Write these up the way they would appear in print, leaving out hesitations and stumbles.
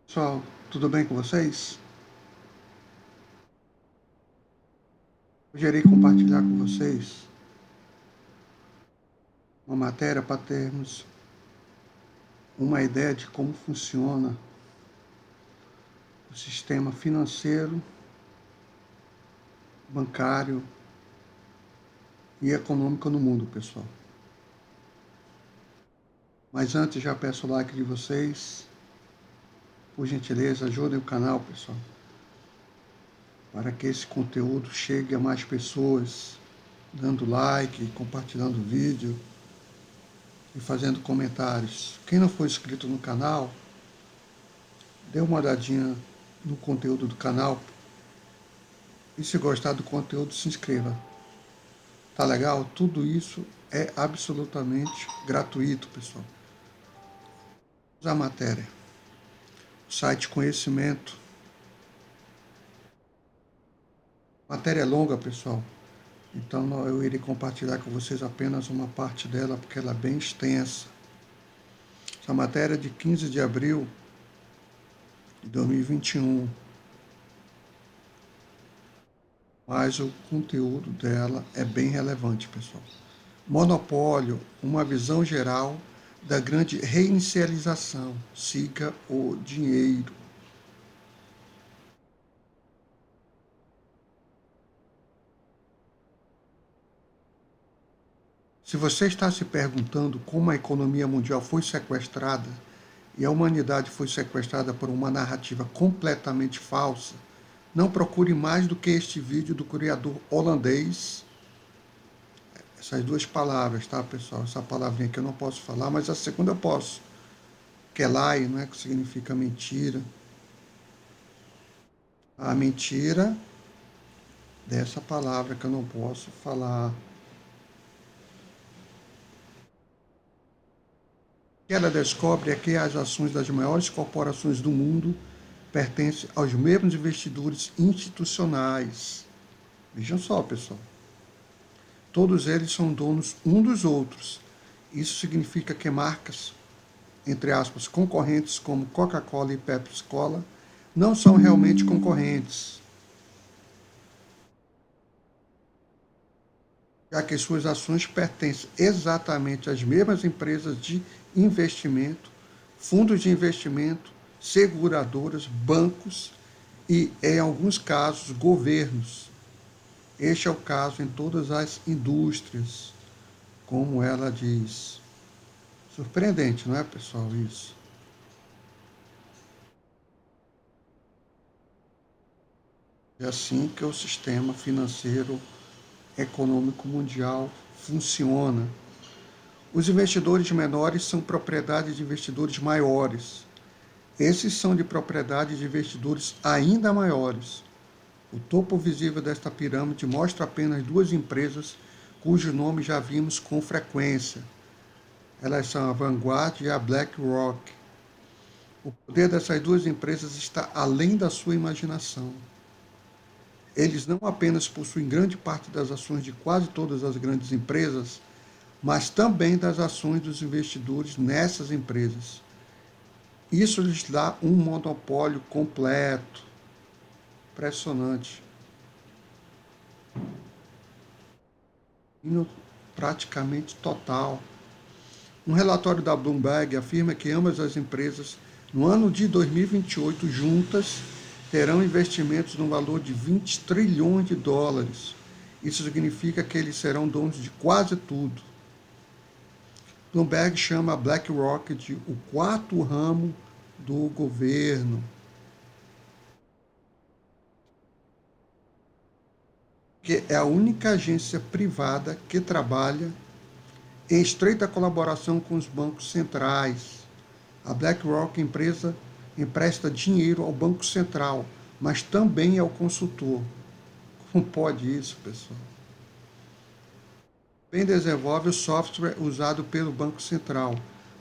Pessoal, tudo bem com vocês? Hoje irei compartilhar com vocês uma matéria para termos uma ideia de como funciona o sistema financeiro, bancário e econômico no mundo, pessoal. Mas antes, já peço o like de vocês. Por gentileza, ajudem o canal, pessoal, para que esse conteúdo chegue a mais pessoas, dando like, compartilhando o vídeo e fazendo comentários. Quem não for inscrito no canal, dê uma olhadinha no conteúdo do canal e se gostar do conteúdo, se inscreva. Tá legal? Tudo isso é absolutamente gratuito, pessoal. Vamos à matéria. O site Conhecimento. A matéria é longa, pessoal. Então eu irei compartilhar com vocês apenas uma parte dela, porque ela é bem extensa. Essa matéria é de 15 de abril de 2021. Mas o conteúdo dela é bem relevante, pessoal. Monopólio, uma visão geral da grande reinicialização. Siga o dinheiro. Se você está se perguntando como a economia mundial foi sequestrada e a humanidade foi sequestrada por uma narrativa completamente falsa, não procure mais do que este vídeo do criador holandês. Essas duas palavras, tá, pessoal? Essa palavrinha que eu não posso falar, mas a segunda eu posso. Kelai, né, que significa mentira. A mentira dessa palavra que eu não posso falar. O que ela descobre é que as ações das maiores corporações do mundo pertencem aos mesmos investidores institucionais. Vejam só, pessoal. Todos eles são donos um dos outros. Isso significa que marcas, entre aspas, concorrentes como Coca-Cola e Pepsi-Cola, não são realmente concorrentes, já que suas ações pertencem exatamente às mesmas empresas de investimento, fundos de investimento, seguradoras, bancos e, em alguns casos, governos. Este é o caso em todas as indústrias, como ela diz. Surpreendente, não é, pessoal, isso? É assim que o sistema financeiro econômico mundial funciona. Os investidores menores são propriedade de investidores maiores. Esses são de propriedade de investidores ainda maiores. O topo visível desta pirâmide mostra apenas duas empresas cujos nomes já vimos com frequência. Elas são a Vanguard e a BlackRock. O poder dessas duas empresas está além da sua imaginação. Eles não apenas possuem grande parte das ações de quase todas as grandes empresas, mas também das ações dos investidores nessas empresas. Isso lhes dá um monopólio completo. Impressionante. Praticamente total. Um relatório da Bloomberg afirma que ambas as empresas, no ano de 2028, juntas, terão investimentos no valor de 20 trilhões de dólares. Isso significa que eles serão donos de quase tudo. Bloomberg chama a BlackRock de o quarto ramo do governo, que é a única agência privada que trabalha em estreita colaboração com os bancos centrais. A BlackRock, empresa, empresta dinheiro ao Banco Central, mas também ao consultor. Como pode isso, pessoal? Bem desenvolve o software usado pelo Banco Central.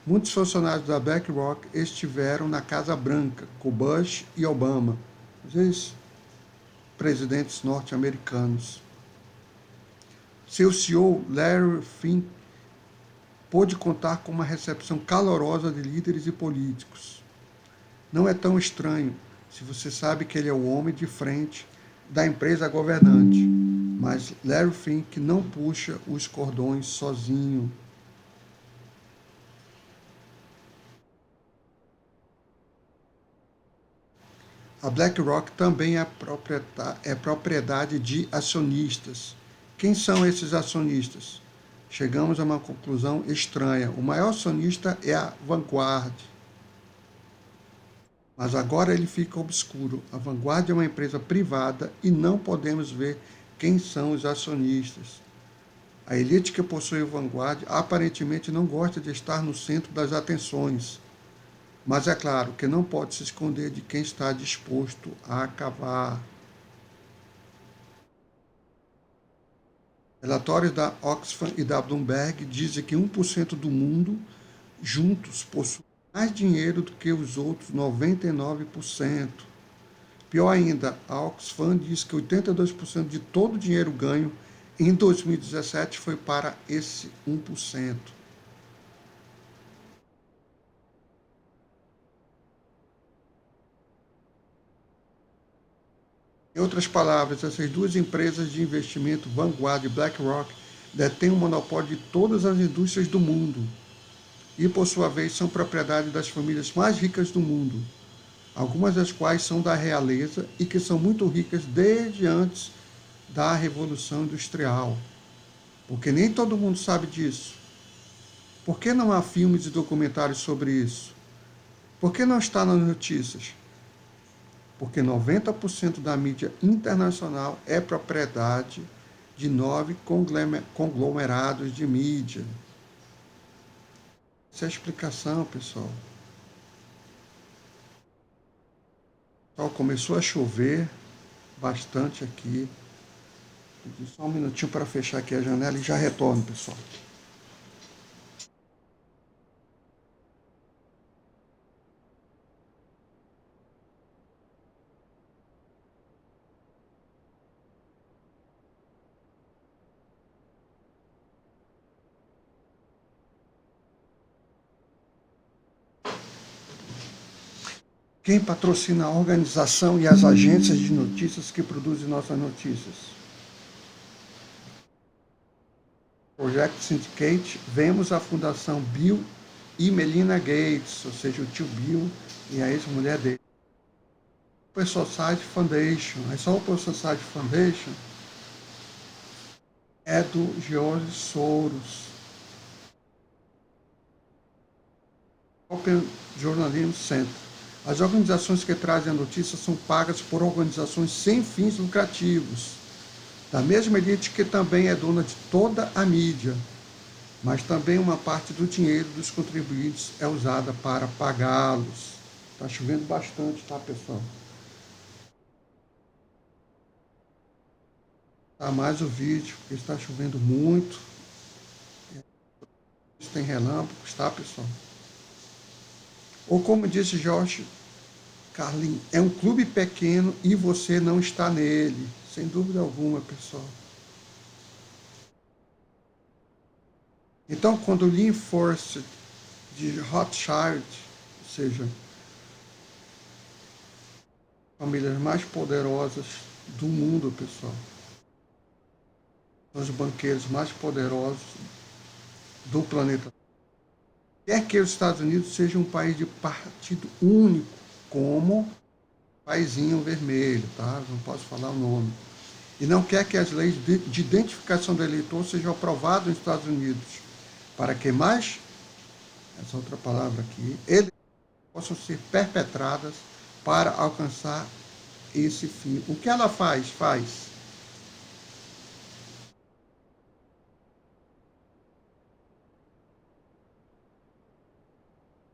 Muitos funcionários da BlackRock estiveram na Casa Branca com Bush e Obama, às vezes presidentes norte-americanos. Seu CEO, Larry Fink, pôde contar com uma recepção calorosa de líderes e políticos. Não é tão estranho se você sabe que ele é o homem de frente da empresa governante. Mas Larry Fink não puxa os cordões sozinho. A BlackRock também é propriedade de acionistas. Quem são esses acionistas? Chegamos a uma conclusão estranha. O maior acionista é a Vanguard. Mas agora ele fica obscuro. A Vanguard é uma empresa privada e não podemos ver quem são os acionistas. A elite que possui a Vanguard aparentemente não gosta de estar no centro das atenções. Mas é claro que não pode se esconder de quem está disposto a cavar. Relatórios da Oxfam e da Bloomberg dizem que 1% do mundo juntos possuem mais dinheiro do que os outros 99%. Pior ainda, a Oxfam diz que 82% de todo o dinheiro ganho em 2017 foi para esse 1%. Em outras palavras, essas duas empresas de investimento, Vanguard e BlackRock, detêm o monopólio de todas as indústrias do mundo e, por sua vez, são propriedade das famílias mais ricas do mundo, algumas das quais são da realeza e que são muito ricas desde antes da Revolução Industrial. Porque nem todo mundo sabe disso. Por que não há filmes e documentários sobre isso? Por que não está nas notícias? Porque 90% da mídia internacional é propriedade de 9 conglomerados de mídia. Essa é a explicação, pessoal. Então, começou a chover bastante aqui. Só um minutinho para fechar aqui a janela e já retorno, pessoal. Quem patrocina a organização e as agências de notícias que produzem nossas notícias? Project Syndicate, vemos a fundação Bill e Melinda Gates, ou seja, o tio Bill e a ex-mulher dele. Open Society Foundation. A Open Society Foundation é do George Soros. Open Journalism Center. As organizações que trazem a notícia são pagas por organizações sem fins lucrativos, da mesma elite que também é dona de toda a mídia, mas também uma parte do dinheiro dos contribuintes é usada para pagá-los. Está chovendo bastante, tá, pessoal? Tá mais o vídeo, porque está chovendo muito. Tem relâmpagos, tá, pessoal? Ou como disse Jorge Carlin, é um clube pequeno e você não está nele. Sem dúvida alguma, pessoal. Então, quando Lynn Force de Rothschild, ou seja, famílias mais poderosas do mundo, pessoal, são os banqueiros mais poderosos do planeta. Quer que os Estados Unidos seja um país de partido único, como o paizinho vermelho, tá? Não posso falar o nome. E não quer que as leis de identificação do eleitor sejam aprovadas nos Estados Unidos, para que mais, essa outra palavra aqui, eles possam ser perpetradas para alcançar esse fim. O que ela faz?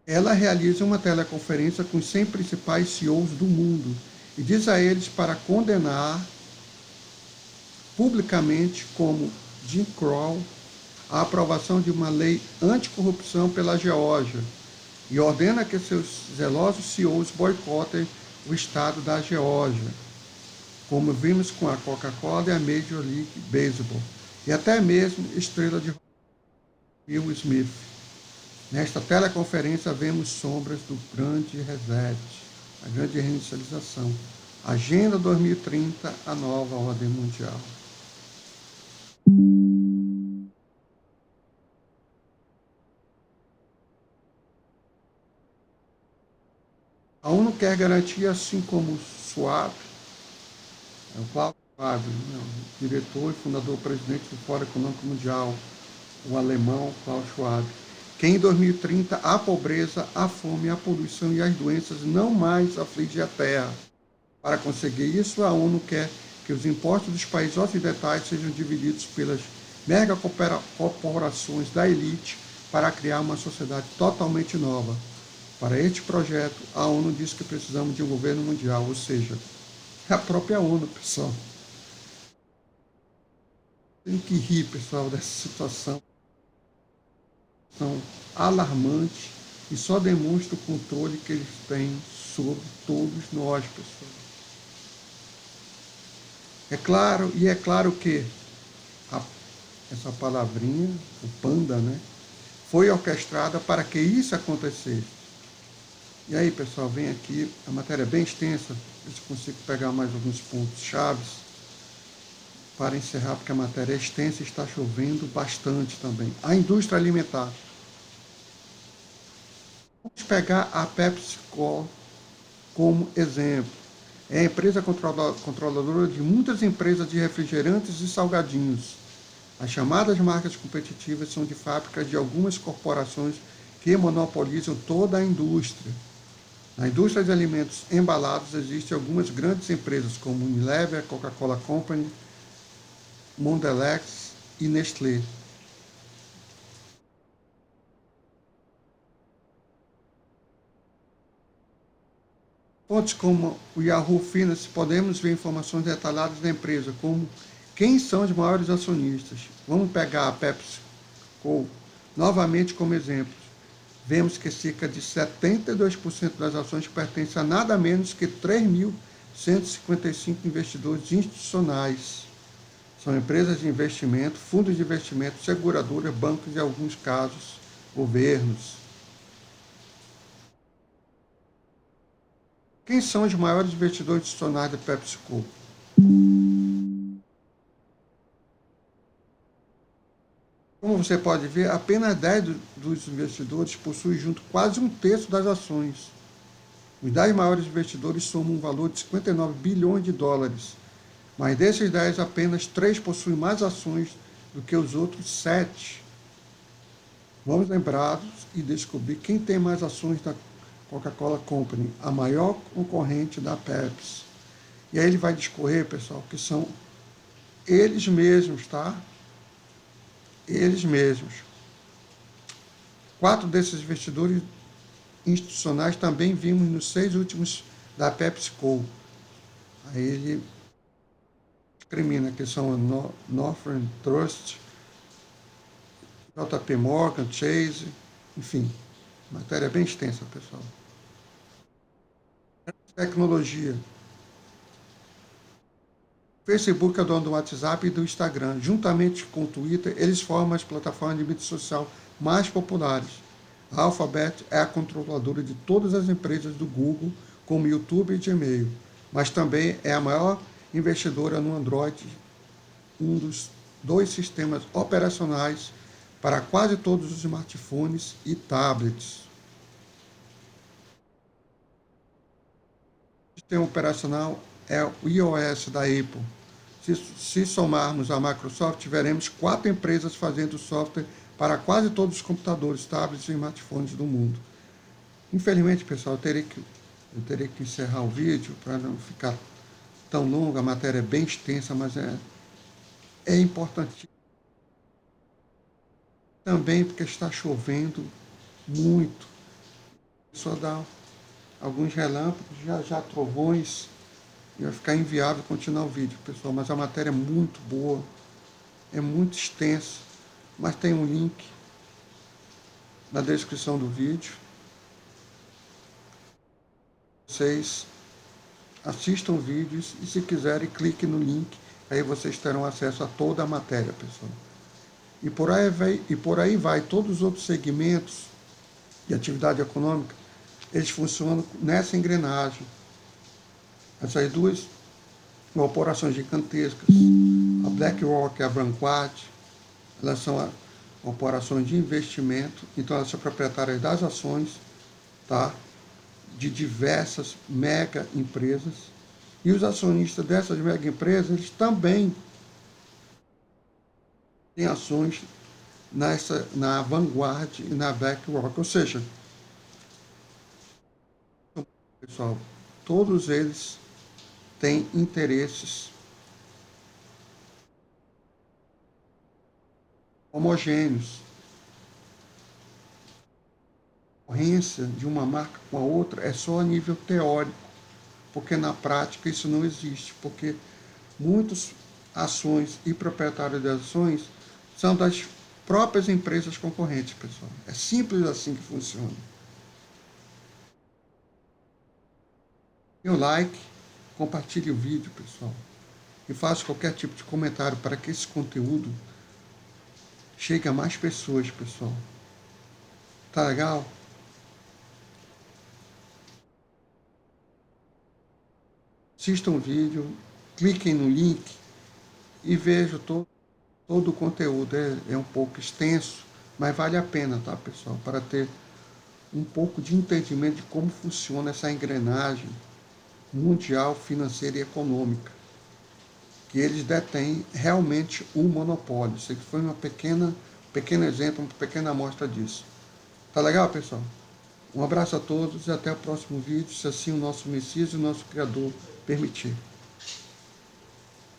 Ela realiza uma teleconferência com os 100 principais CEOs do mundo e diz a eles para condenar publicamente, como Jim Crow, a aprovação de uma lei anticorrupção pela Geórgia e ordena que seus zelosos CEOs boicotem o estado da Geórgia, como vimos com a Coca-Cola e a Major League Baseball, e até mesmo estrela de Will Smith. Nesta teleconferência vemos sombras do grande reset. a grande reindustrialização. Agenda 2030, a nova ordem mundial. A ONU quer garantir, assim como o Schwab, o Klaus Schwab, né, o diretor e fundador presidente do Fórum Econômico Mundial, o alemão Klaus Schwab, que em 2030 a pobreza, a fome, a poluição e as doenças não mais afligem a Terra. Para conseguir isso, a ONU quer que os impostos dos países ocidentais sejam divididos pelas megacorporações da elite para criar uma sociedade totalmente nova. Para este projeto, a ONU diz que precisamos de um governo mundial, ou seja, a própria ONU, pessoal. Tem que rir, pessoal, dessa situação. São alarmantes e só demonstra o controle que eles têm sobre todos nós, pessoal. É claro que essa palavrinha, o panda, né, foi orquestrada para que isso acontecesse. E aí, pessoal, vem aqui, a matéria é bem extensa, ver se consigo pegar mais alguns pontos chaves para encerrar, porque a matéria é extensa e está chovendo bastante também. A indústria alimentar. Vamos pegar a PepsiCo como exemplo. É a empresa controladora de muitas empresas de refrigerantes e salgadinhos. As chamadas marcas competitivas são de fábricas de algumas corporações que monopolizam toda a indústria. Na indústria de alimentos embalados existem algumas grandes empresas como Unilever, Coca-Cola Company, Mondelez e Nestlé. Fontes como o Yahoo Finance podemos ver informações detalhadas da empresa, como quem são os maiores acionistas. Vamos pegar a PepsiCo novamente como exemplo. Vemos que cerca de 72% das ações pertencem a nada menos que 3.155 investidores institucionais. São empresas de investimento, fundos de investimento, seguradoras, bancos e, em alguns casos, governos. Quem são os maiores investidores institucionais da PepsiCo? Como você pode ver, apenas 10 dos investidores possuem junto quase um terço das ações. Os 10 maiores investidores somam um valor de 59 bilhões de dólares, mas desses 10, apenas 3 possuem mais ações do que os outros 7. Vamos lembrar e descobrir quem tem mais ações da Coca-Cola Company, a maior concorrente da Pepsi. E aí ele vai discorrer, pessoal, que são eles mesmos, tá? Eles mesmos. 4 desses investidores institucionais também vimos nos 6 últimos da PepsiCo. Aí ele discrimina, que são a Northern Trust, JP Morgan, Chase, enfim. Matéria bem extensa, pessoal. Tecnologia. O Facebook é dono do WhatsApp e do Instagram. Juntamente com o Twitter, eles formam as plataformas de mídia social mais populares. A Alphabet é a controladora de todas as empresas do Google, como YouTube e Gmail, mas também é a maior investidora no Android, um dos 2 sistemas operacionais para quase todos os smartphones e tablets. O sistema operacional é o iOS da Apple. Se somarmos a Microsoft, veremos 4 empresas fazendo software para quase todos os computadores, tablets e smartphones do mundo. Infelizmente, pessoal, eu terei que encerrar o vídeo para não ficar tão longo. A matéria é bem extensa, mas é importante também porque está chovendo muito. Só dá alguns relâmpagos, já trovões, e vai ficar inviável continuar o vídeo, pessoal. Mas a matéria é muito boa, é muito extensa, mas tem um link na descrição do vídeo. Vocês assistam vídeos e, se quiserem, clique no link, aí vocês terão acesso a toda a matéria, pessoal. E por aí vai todos os outros segmentos de atividade econômica. eles funcionam nessa engrenagem. Essas duas corporações gigantescas, a BlackRock e a Vanguard, elas são corporações de investimento, então elas são proprietárias das ações, tá? De diversas mega empresas. E os acionistas dessas mega empresas, eles também têm ações na Vanguard e na BlackRock. Ou seja, pessoal, todos eles têm interesses homogêneos. A concorrência de uma marca com a outra é só a nível teórico, porque na prática isso não existe, porque muitas ações e proprietários de ações são das próprias empresas concorrentes, pessoal. É simples assim que funciona. Dê o like, compartilhe o vídeo, pessoal, e faça qualquer tipo de comentário para que esse conteúdo chegue a mais pessoas, pessoal. Tá legal? Assistam o vídeo, cliquem no link e vejam todo o conteúdo. É um pouco extenso, mas vale a pena, tá, pessoal? Para ter um pouco de entendimento de como funciona essa engrenagem mundial, financeira e econômica, que eles detêm realmente o monopólio. Isso aqui foi pequeno exemplo, uma pequena amostra disso. Tá legal, pessoal? Um abraço a todos e até o próximo vídeo, se assim o nosso Messias e o nosso Criador permitir.